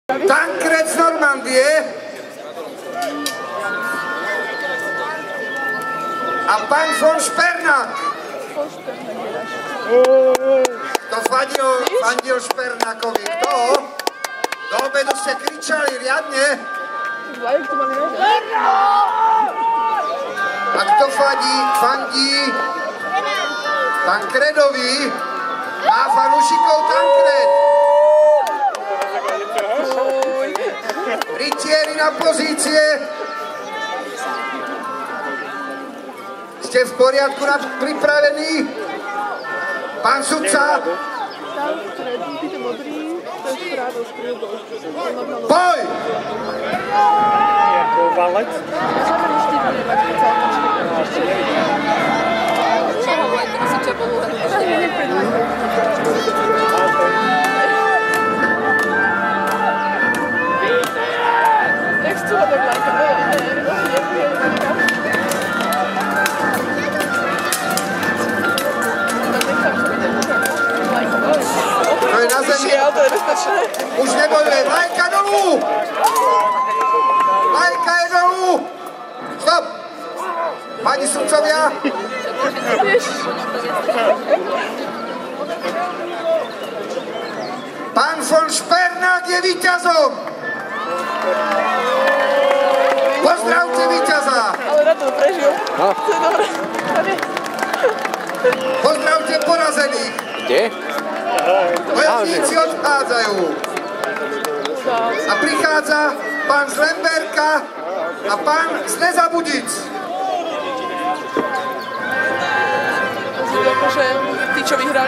Tankred z Normandie a pan von Špernák. To fandil Špernákovi. Kto? Do obedu ste kričali riadne. A kto fandí Tankredovi? Má fanúšikov Tankred. Rytieri na pozície. Ste v poriadku pripravení? Pán sudca? Boj! Jako valec? To je na zemi. Už nebojuje. Vlajka dolu! Vlajka je dolu! Stop! Pani sudcovia? Pán von Špernák je víťazom! Pozdravte víťaza! Ale na to prežil. To je dobré. Pozdravte porazených! Kde? Bojovníci odchádzajú. A prichádza pán z Lemberka a pán z Nezabudic. Akože tí, čo vyhrali.